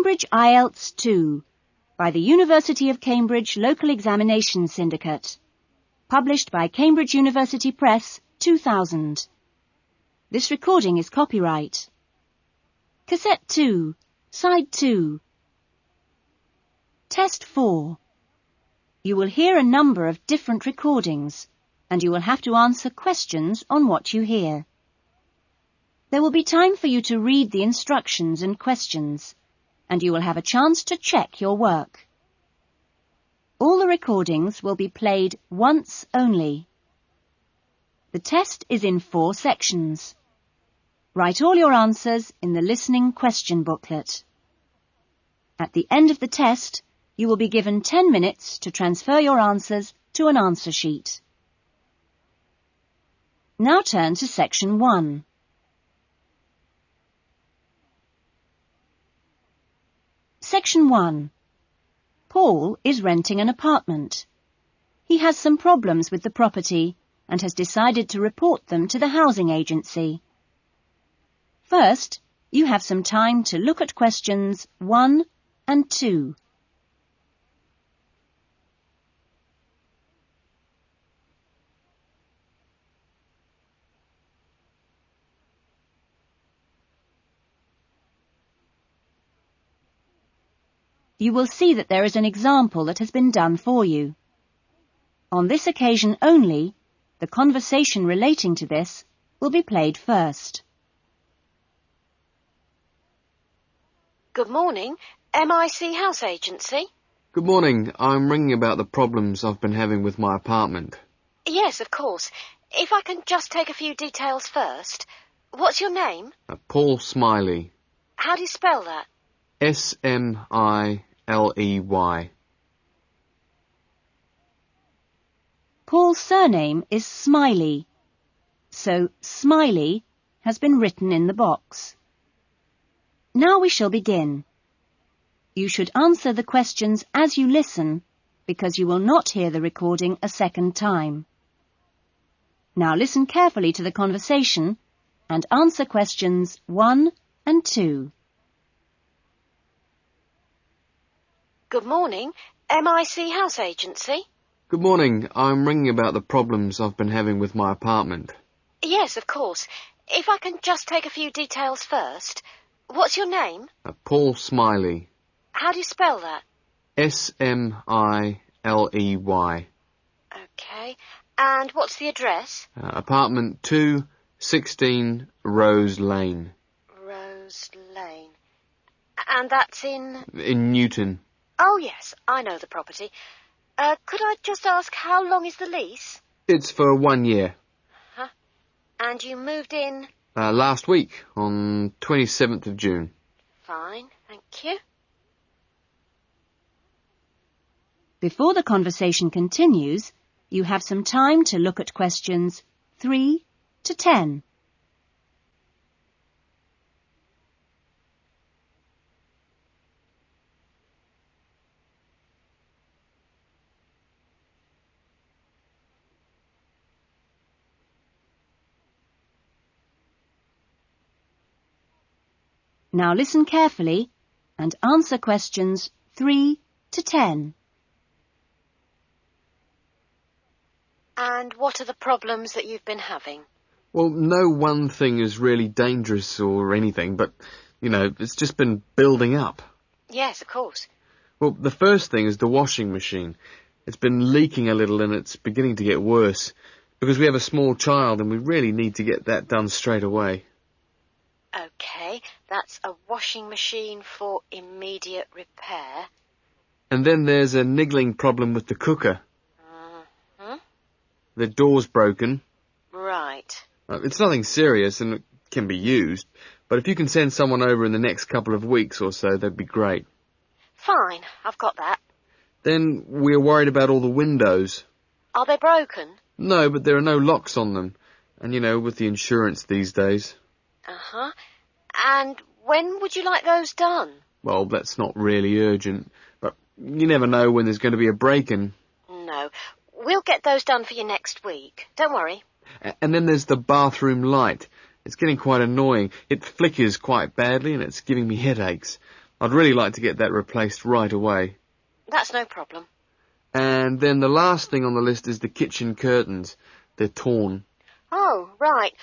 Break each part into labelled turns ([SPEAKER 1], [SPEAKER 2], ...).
[SPEAKER 1] Cambridge IELTS 2 by the University of Cambridge Local Examination Syndicate. Published by Cambridge University Press, 2000. This recording is copyright. Cassette 2, Side 2. Test-4. You will hear a number of different recordings, and you will have to answer questions on what you hear. There will be time for you to read the instructions and questions, and you will have a chance to check your work. All the recordings will be played once only. The test is in 4 sections. Write all your answers in the listening question booklet. At the end of the test, you will be given 10 minutes to transfer your answers to an answer sheet. Now turn to Section 1. Section 1. Paul is renting an apartment. He has some problems with the property and has decided to report them to the housing agency. First, you have some time to look at questions 1 and 2. You will see that there is an example that has been done for you. On this occasion only, the conversation relating to this will be played first.
[SPEAKER 2] Good morning, MIC House Agency.
[SPEAKER 3] Good morning. I'm ringing about the problems I've been having with my apartment.
[SPEAKER 2] Yes, of course. If I can just take a few details first. What's your name?
[SPEAKER 3] Paul Smiley.
[SPEAKER 2] How do you spell that?
[SPEAKER 3] Smiley.
[SPEAKER 1] Paul's surname is Smiley, so Smiley has been written in the box. Now we shall begin. You should answer the questions as you listen, because you will not hear the recording a second time. Now listen carefully to the conversation and answer questions 1 and 2.
[SPEAKER 2] Good morning, MIC House Agency.
[SPEAKER 3] Good morning. I'm ringing about the problems I've been having with my apartment.
[SPEAKER 2] Yes, of course. If I can just take a few details first. What's your name?
[SPEAKER 3] Paul Smiley.
[SPEAKER 2] How do you spell that?
[SPEAKER 3] Smiley.
[SPEAKER 2] Okay. And what's the address?
[SPEAKER 3] Apartment 2, 16 Rose Lane.
[SPEAKER 2] Rose Lane. And that's in?
[SPEAKER 3] In Newton.
[SPEAKER 2] Oh, yes, I know the property. Could I just ask how long is the lease?
[SPEAKER 3] It's for 1 year.
[SPEAKER 2] Huh? And you moved in?
[SPEAKER 3] Last week, on 27th of June.
[SPEAKER 2] Fine, thank you.
[SPEAKER 1] Before the conversation continues, you have some time to look at questions 3 to 10. Now listen carefully and answer questions 3 to 10.
[SPEAKER 2] And what are the problems that you've been having?
[SPEAKER 3] Well, no one thing is really dangerous or anything, but, it's just been building up.
[SPEAKER 2] Yes, of course.
[SPEAKER 3] Well, the first thing is the washing machine. It's been leaking a little and it's beginning to get worse, because we have a small child and we really need to get that done straight away.
[SPEAKER 2] OK, that's a washing machine for immediate repair.
[SPEAKER 3] And then there's a niggling problem with the cooker.
[SPEAKER 2] Mm-hmm.
[SPEAKER 3] The door's broken.
[SPEAKER 2] Right.
[SPEAKER 3] It's nothing serious and it can be used, but if you can send someone over in the next couple of weeks or so, that'd be great.
[SPEAKER 2] Fine, I've got that.
[SPEAKER 3] Then we're worried about all the windows.
[SPEAKER 2] Are they broken?
[SPEAKER 3] No, but there are no locks on them. And, with the insurance these days.
[SPEAKER 2] Uh-huh. And when would you like those done?
[SPEAKER 3] Well, that's not really urgent, but you never know when there's going to be a break-in.
[SPEAKER 2] No. We'll get those done for you next week. Don't worry.
[SPEAKER 3] And then there's the bathroom light. It's getting quite annoying. It flickers quite badly and it's giving me headaches. I'd really like to get that replaced right away.
[SPEAKER 2] That's no problem.
[SPEAKER 3] And then the last thing on the list is the kitchen curtains. They're torn.
[SPEAKER 2] Oh, right.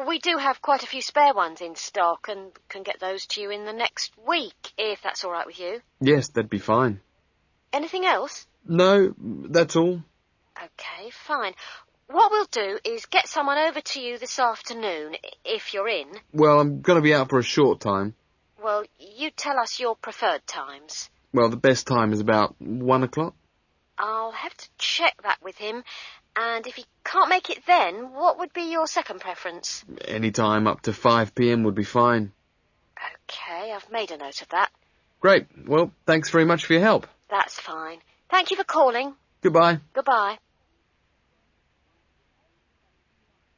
[SPEAKER 2] We do have quite a few spare ones in stock and can get those to you in the next week, if that's all right with you.
[SPEAKER 3] Yes, that'd be fine.
[SPEAKER 2] Anything else?
[SPEAKER 3] No, that's all.
[SPEAKER 2] OK, fine. What we'll do is get someone over to you this afternoon, if you're in.
[SPEAKER 3] Well, I'm going to be out for a short time.
[SPEAKER 2] Well, you tell us your preferred times.
[SPEAKER 3] Well, the best time is about 1 o'clock.
[SPEAKER 2] I'll have to check that with him. And if he can't make it then, what would be your second preference?
[SPEAKER 3] Any time up to 5 p.m. would be fine.
[SPEAKER 2] OK, I've made a note of that.
[SPEAKER 3] Great. Well, thanks very much for your help.
[SPEAKER 2] That's fine. Thank you for calling.
[SPEAKER 3] Goodbye.
[SPEAKER 2] Goodbye.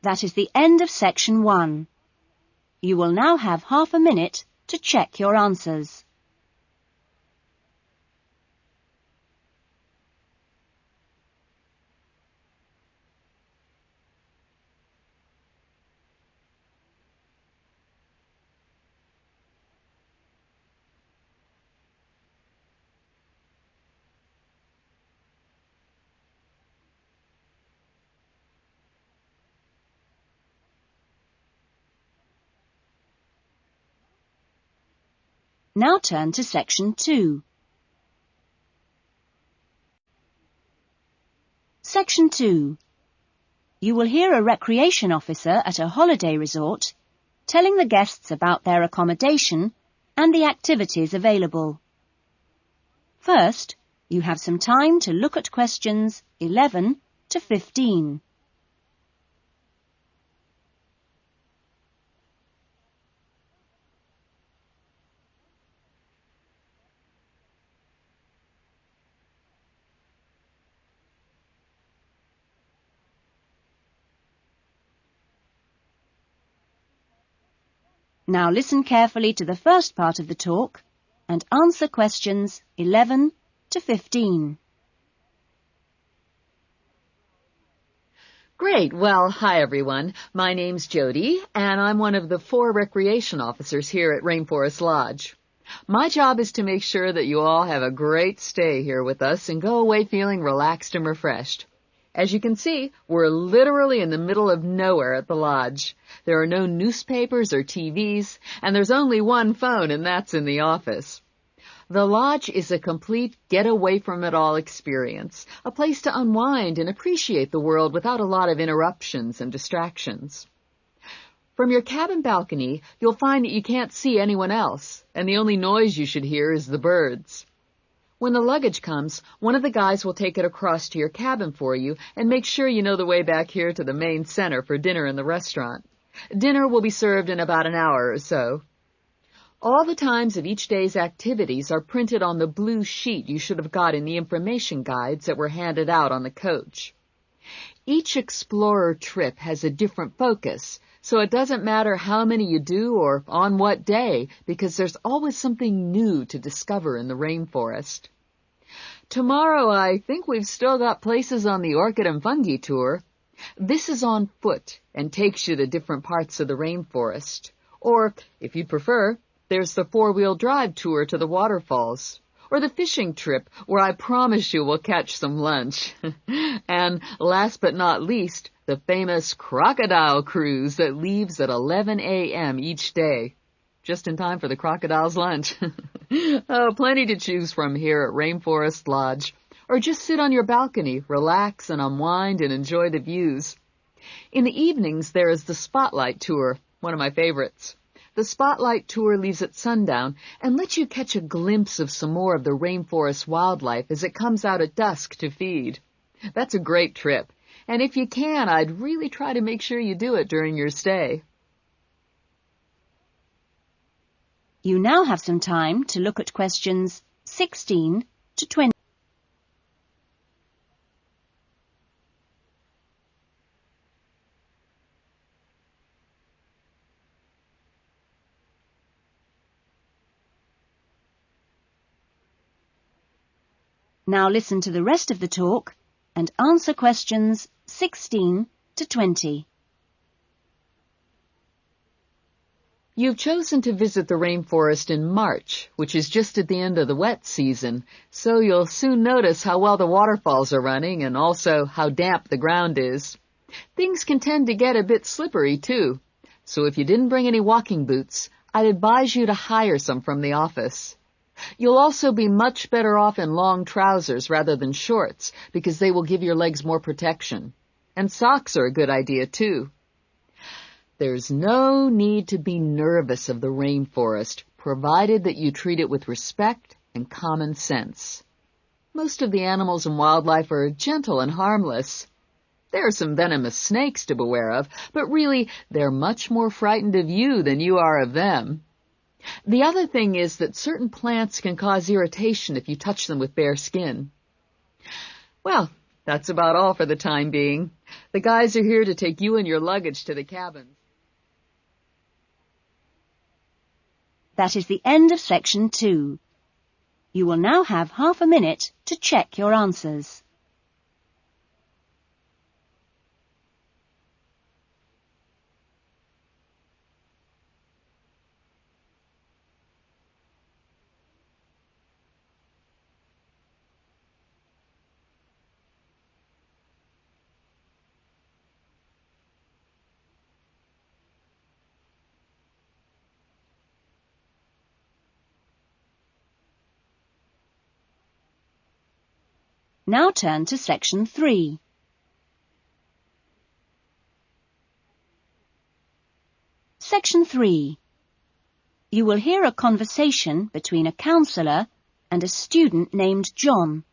[SPEAKER 1] That is the end of section 1. You will now have half a minute to check your answers. Now turn to section 2. Section 2. You will hear a recreation officer at a holiday resort telling the guests about their accommodation and the activities available. First, you have some time to look at questions 11 to 15. Now listen carefully to the first part of the talk and answer questions 11 to 15.
[SPEAKER 4] Great. Well, hi everyone. My name's Jody, and I'm one of the 4 recreation officers here at Rainforest Lodge. My job is to make sure that you all have a great stay here with us and go away feeling relaxed and refreshed. As you can see, we're literally in the middle of nowhere at the lodge. There are no newspapers or TVs, and there's only one phone, and that's in the office. The lodge is a complete get-away-from-it-all experience, a place to unwind and appreciate the world without a lot of interruptions and distractions. From your cabin balcony, you'll find that you can't see anyone else, and the only noise you should hear is the birds. When the luggage comes, one of the guys will take it across to your cabin for you and make sure you know the way back here to the main center for dinner in the restaurant. Dinner will be served in about an hour or so. All the times of each day's activities are printed on the blue sheet you should have got in the information guides that were handed out on the coach. Each explorer trip has a different focus, so it doesn't matter how many you do or on what day, because there's always something new to discover in the rainforest. Tomorrow, I think we've still got places on the Orchid and Fungi tour. This is on foot and takes you to different parts of the rainforest. Or, if you'd prefer, there's the 4-wheel drive tour to the waterfalls. Or the fishing trip, where I promise you we'll catch some lunch. And last but not least, the famous crocodile cruise that leaves at 11 a.m. each day. Just in time for the crocodile's lunch. Oh, plenty to choose from here at Rainforest Lodge. Or just sit on your balcony, relax and unwind and enjoy the views. In the evenings, there is the Spotlight Tour, one of my favorites. The Spotlight Tour leaves at sundown and lets you catch a glimpse of some more of the rainforest wildlife as it comes out at dusk to feed. That's a great trip, and if you can, I'd really try to make sure you do it during your stay.
[SPEAKER 1] You now have some time to look at questions 16 to 20. Now listen to the rest of the talk and answer questions 16 to 20.
[SPEAKER 4] You've chosen to visit the rainforest in March, which is just at the end of the wet season, so you'll soon notice how well the waterfalls are running and also how damp the ground is. Things can tend to get a bit slippery, too, so if you didn't bring any walking boots, I'd advise you to hire some from the office. You'll also be much better off in long trousers rather than shorts, because they will give your legs more protection. And socks are a good idea, too. There's no need to be nervous of the rainforest, provided that you treat it with respect and common sense. Most of the animals and wildlife are gentle and harmless. There are some venomous snakes to beware of, but really, they're much more frightened of you than you are of them. The other thing is that certain plants can cause irritation if you touch them with bare skin. Well, that's about all for the time being. The guys are here to take you and your luggage to the cabin.
[SPEAKER 1] That is the end of section 2. You will now have half a minute to check your answers. Now turn to section 3. Section 3. You will hear a conversation between a counsellor and a student named John.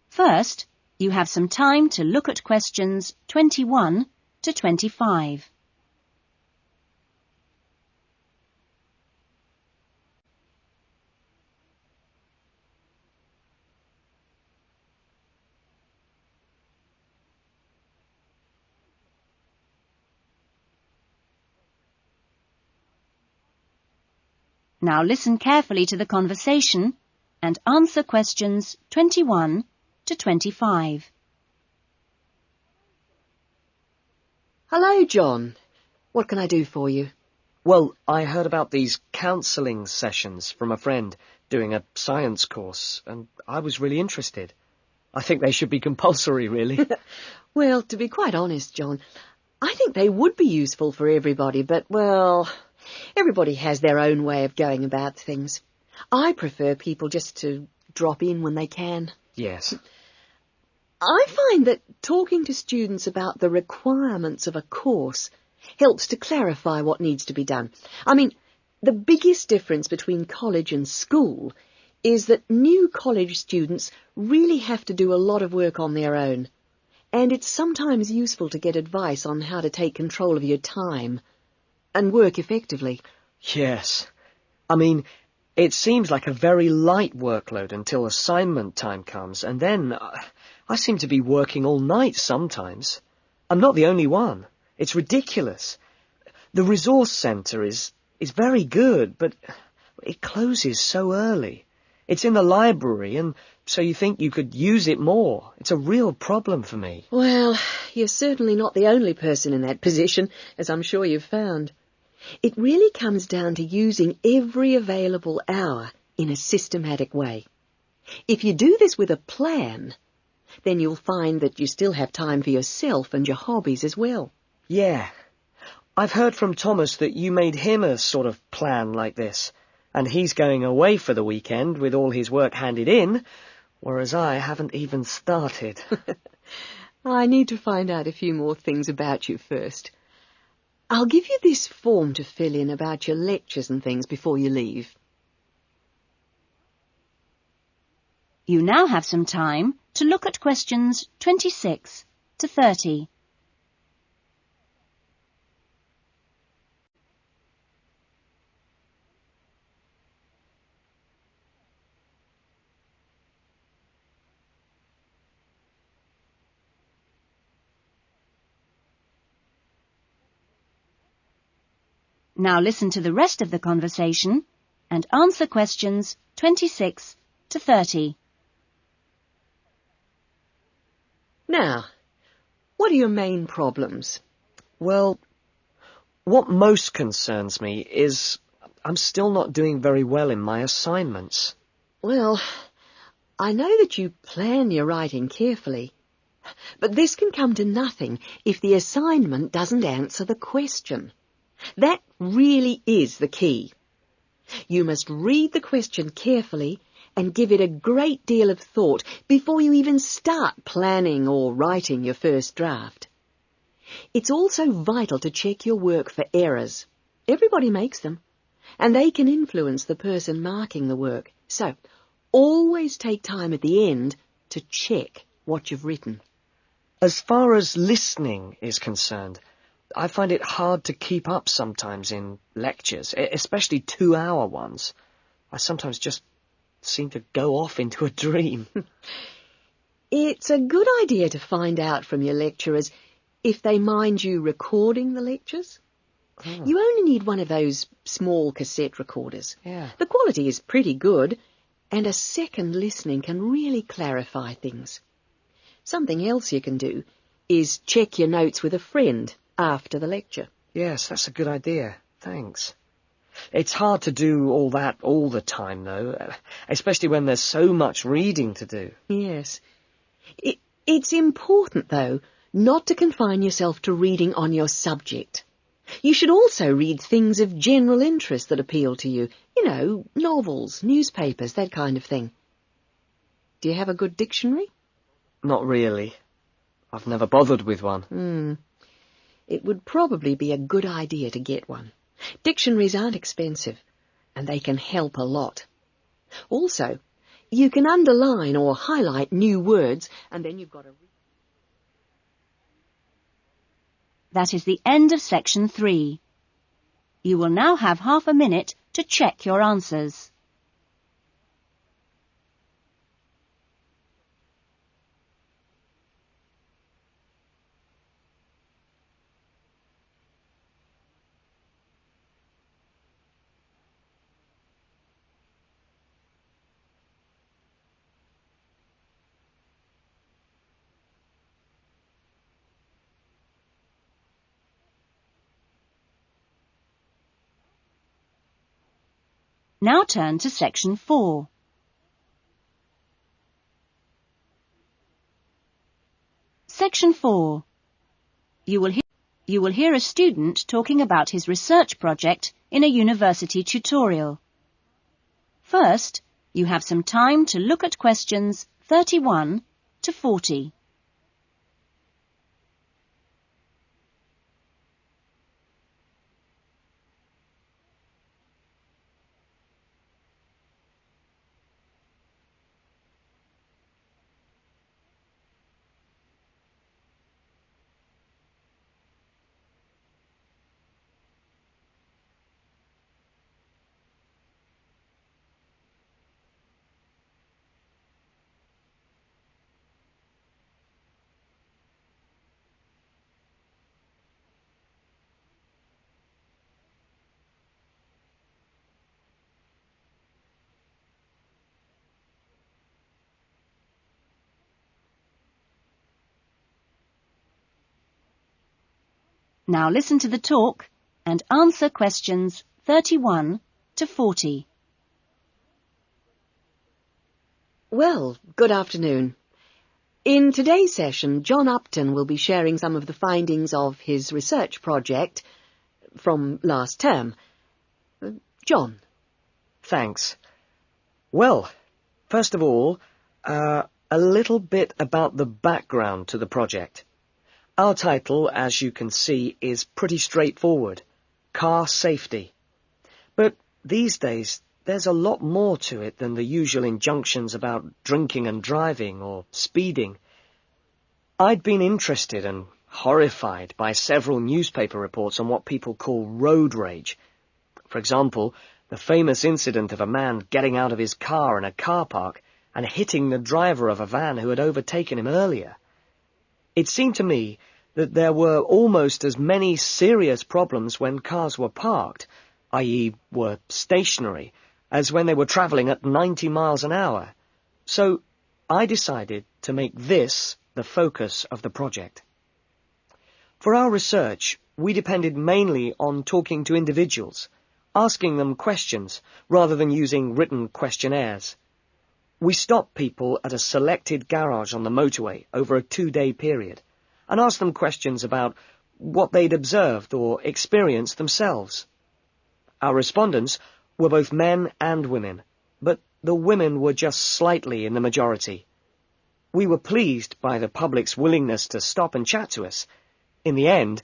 [SPEAKER 1] First, you have some time to look at questions 21 to 25. Now listen carefully to the conversation and answer questions 21 to 25.
[SPEAKER 5] Hello, John. What can I do for you?
[SPEAKER 6] Well, I heard about these counselling sessions from a friend doing a science course, and I was really interested. I think they should be compulsory, really.
[SPEAKER 5] Well, to be quite honest, John, I think they would be useful for everybody, but, well, everybody has their own way of going about things. I prefer people just to drop in when they can.
[SPEAKER 6] Yes.
[SPEAKER 5] I find that talking to students about the requirements of a course helps to clarify what needs to be done. I mean, the biggest difference between college and school is that new college students really have to do a lot of work on their own, and it's sometimes useful to get advice on how to take control of your time and work effectively.
[SPEAKER 6] Yes. I mean, it seems like a very light workload until assignment time comes, and then I seem to be working all night sometimes. I'm not the only one. It's ridiculous. The resource centre is very good, but it closes so early. It's in the library, and so you think you could use it more. It's a real problem for me.
[SPEAKER 5] Well, you're certainly not the only person in that position, as I'm sure you've found. It really comes down to using every available hour in a systematic way. If you do this with a plan, then you'll find that you still have time for yourself and your hobbies as well.
[SPEAKER 6] Yeah. I've heard from Thomas that you made him a sort of plan like this, and he's going away for the weekend with all his work handed in, whereas I haven't even started.
[SPEAKER 5] I need to find out a few more things about you first. I'll give you this form to fill in about your lectures and things before you leave.
[SPEAKER 1] You now have some time to look at questions 26 to 30. Now listen to the rest of the conversation and answer questions 26 to 30.
[SPEAKER 5] Now, what are your main problems?
[SPEAKER 6] Well, What most concerns me is I'm still not doing very well in my assignments.
[SPEAKER 5] Well, I know that you plan your writing carefully, but this can come to nothing if the assignment doesn't answer the question. That really is the key. You must read the question carefully and give it a great deal of thought before you even start planning or writing your first draft. It's also vital to check your work for errors. Everybody makes them, and they can influence the person marking the work. So, always take time at the end to check what you've written.
[SPEAKER 6] As far as listening is concerned, I find it hard to keep up sometimes in lectures, especially 2-hour ones. I sometimes just seem to go off into a dream.
[SPEAKER 5] It's a good idea to find out from your lecturers if they mind you recording the lectures.
[SPEAKER 6] Oh.
[SPEAKER 5] You only need one of those small cassette recorders.
[SPEAKER 6] Yeah.
[SPEAKER 5] The quality is pretty good, and a second listening can really clarify things. Something else you can do is check your notes with a friend after the lecture.
[SPEAKER 6] Yes, that's a good idea. Thanks. It's hard to do all that all the time, though, especially when there's so much reading to do.
[SPEAKER 5] Yes. It's important, though, not to confine yourself to reading on your subject. You should also read things of general interest that appeal to you. You know, novels, newspapers, that kind of thing. Do you have a good dictionary?
[SPEAKER 6] Not really. I've never bothered with one.
[SPEAKER 5] It would probably be a good idea to get one. Dictionaries aren't expensive, and they can help a lot. Also, you can underline or highlight new words, and then you've got to...
[SPEAKER 1] That is the end of section 3. You will now have half a minute to check your answers. Now turn to section 4. Section 4. You will hear a student talking about his research project in a university tutorial. First, you have some time to look at questions 31 to 40. Now listen to the talk and answer questions 31 to 40.
[SPEAKER 5] Well, good afternoon. In today's session, John Upton will be sharing some of the findings of his research project from last term. John.
[SPEAKER 6] Thanks. Well, first of all, a little bit about the background to the project. Our title, as you can see, is pretty straightforward. Car Safety. But these days, there's a lot more to it than the usual injunctions about drinking and driving or speeding. I'd been interested and horrified by several newspaper reports on what people call road rage. For example, the famous incident of a man getting out of his car in a car park and hitting the driver of a van who had overtaken him earlier. It seemed to me that there were almost as many serious problems when cars were parked, i.e. were stationary, as when they were travelling at 90 miles an hour. So I decided to make this the focus of the project. For our research, we depended mainly on talking to individuals, asking them questions rather than using written questionnaires. We stopped people at a selected garage on the motorway over a 2-day period and asked them questions about what they'd observed or experienced themselves. Our respondents were both men and women, but the women were just slightly in the majority. We were pleased by the public's willingness to stop and chat to us. In the end,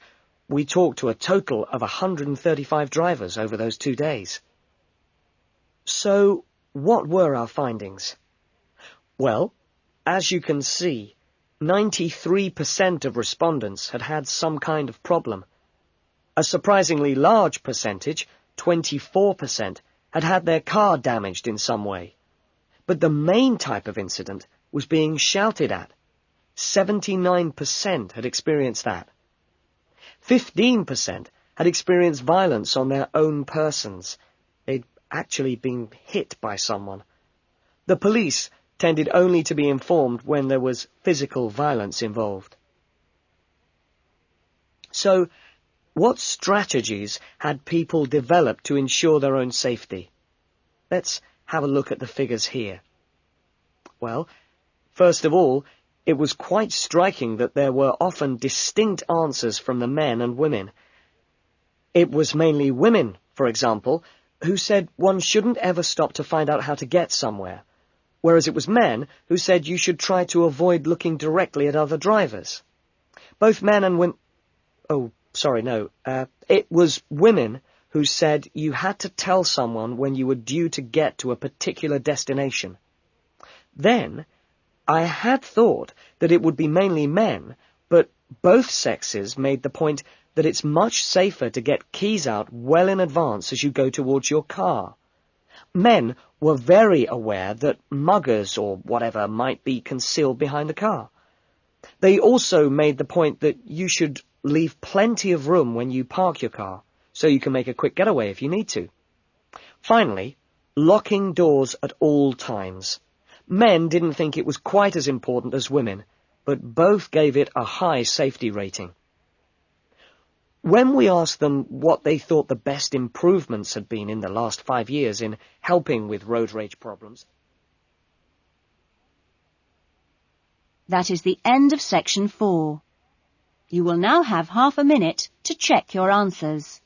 [SPEAKER 6] we talked to a total of 135 drivers over those 2 days. So, what were our findings? Well, as you can see, 93% of respondents had had some kind of problem. A surprisingly large percentage, 24%, had had their car damaged in some way. But the main type of incident was being shouted at. 79% had experienced that. 15% had experienced violence on their own persons. They'd actually been hit by someone. The police tended only to be informed when there was physical violence involved. So, what strategies had people developed to ensure their own safety? Let's have a look at the figures here. Well, first of all, it was quite striking that there were often distinct answers from the men and women. It was mainly women, for example, who said one shouldn't ever stop to find out how to get somewhere, whereas it was men who said you should try to avoid looking directly at other drivers. Both men and women... It was women who said you had to tell someone when you were due to get to a particular destination. Then, I had thought that it would be mainly men, but both sexes made the point that it's much safer to get keys out well in advance as you go towards your car. Men were very aware that muggers or whatever might be concealed behind the car. They also made the point that you should leave plenty of room when you park your car, so you can make a quick getaway if you need to. Finally, locking doors at all times. Men didn't think it was quite as important as women, but both gave it a high safety rating. When we asked them what they thought the best improvements had been in the last 5 years in helping with road rage problems...
[SPEAKER 1] That is the end of section 4. You will now have half a minute to check your answers.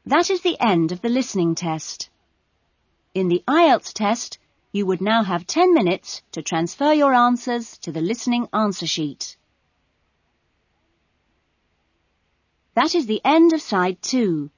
[SPEAKER 1] That is the end of the listening test. In the IELTS test, you would now have 10 minutes to transfer your answers to the listening answer sheet. That is the end of side 2.